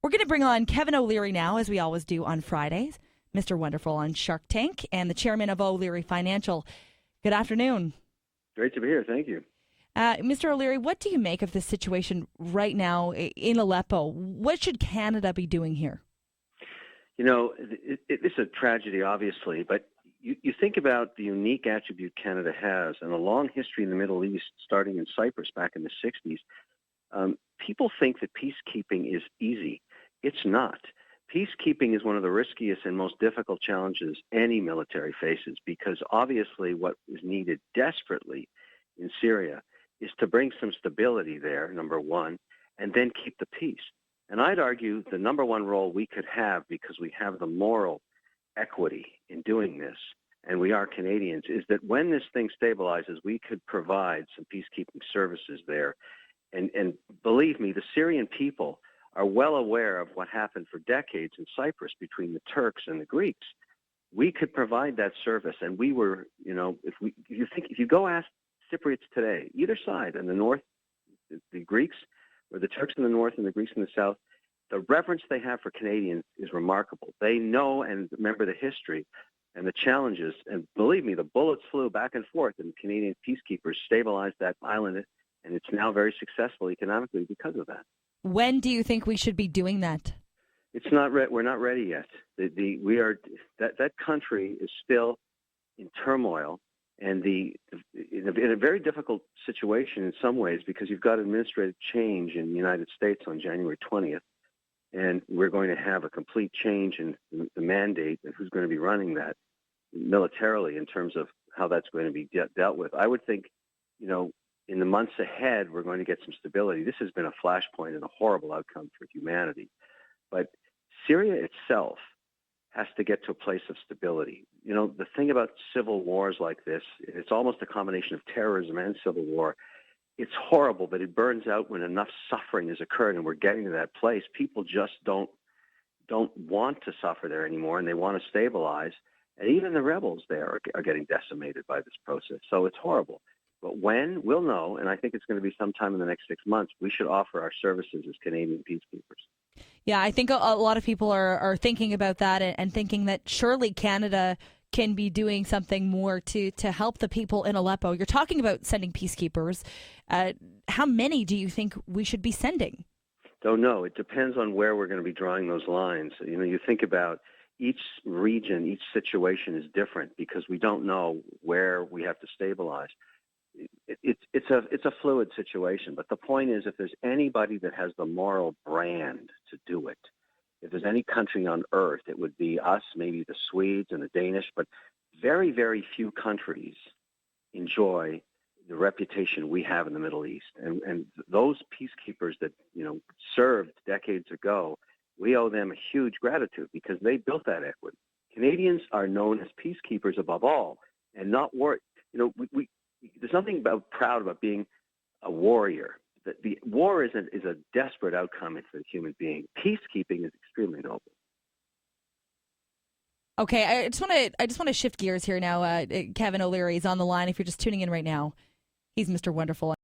We're going to bring on Kevin O'Leary now, as we always do on Fridays. Mr. Wonderful on Shark Tank and the chairman of O'Leary Financial. Good afternoon. Great to be here. Thank you. Mr. O'Leary, what do you make of this situation right now in Aleppo? What should Canada be doing here? You know, it's a tragedy, obviously, but you think about the unique attribute Canada has and a long history in the Middle East, starting in Cyprus back in the 60s. People think that peacekeeping is easy. It's not. Peacekeeping is one of the riskiest and most difficult challenges any military faces, because obviously what is needed desperately in Syria is to bring some stability there, number one, and then keep the peace. And I'd argue the number one role we could have, because we have the moral equity in doing this, and we are Canadians, is that when this thing stabilizes, we could provide some peacekeeping services there. And believe me, the Syrian people are well aware of what happened for decades in Cyprus between the Turks and the Greeks. We could provide that service, and we were, if you go ask Cypriots today, either side, in the north, the Greeks, or the Turks in the north and the Greeks in the south, the reverence they have for Canadians is remarkable. They know and remember the history and the challenges, and believe me, the bullets flew back and forth, and Canadian peacekeepers stabilized that island, and it's now very successful economically because of that. When do you think we should be doing that? It's not. We're not ready yet. That country is still in turmoil, and in a very difficult situation in some ways, because you've got administrative change in the United States on January 20th, and we're going to have a complete change in the mandate and who's going to be running that militarily in terms of how that's going to be dealt with. I would think, in the months ahead, we're going to get some stability. This has been a flashpoint and a horrible outcome for humanity. But Syria itself has to get to a place of stability. The thing about civil wars like this, it's almost a combination of terrorism and civil war. It's horrible, but it burns out when enough suffering has occurred, and we're getting to that place. People just don't want to suffer there anymore, and they want to stabilize. And even the rebels there are getting decimated by this process. So it's horrible. But when, we'll know, and I think it's going to be sometime in the next 6 months, we should offer our services as Canadian peacekeepers. Yeah, I think a lot of people are thinking about that and thinking that surely Canada can be doing something more to help the people in Aleppo. You're talking about sending peacekeepers. How many do you think we should be sending? Don't know. It depends on where we're going to be drawing those lines. You think about each region, each situation is different because we don't know where we have to stabilize. It's a fluid situation, but the point is, if there's anybody that has the moral brand to do it, if there's any country on earth, it would be us, maybe the Swedes and the Danish, but very, very few countries enjoy the reputation we have in the Middle East. And those peacekeepers that, served decades ago, we owe them a huge gratitude because they built that equity. Canadians are known as peacekeepers above all, and not war. There's something proud about being a warrior. The war is a desperate outcome for a human being. Peacekeeping is extremely noble. Okay, I just want to shift gears here now. Kevin O'Leary is on the line. If you're just tuning in right now, he's Mr. Wonderful.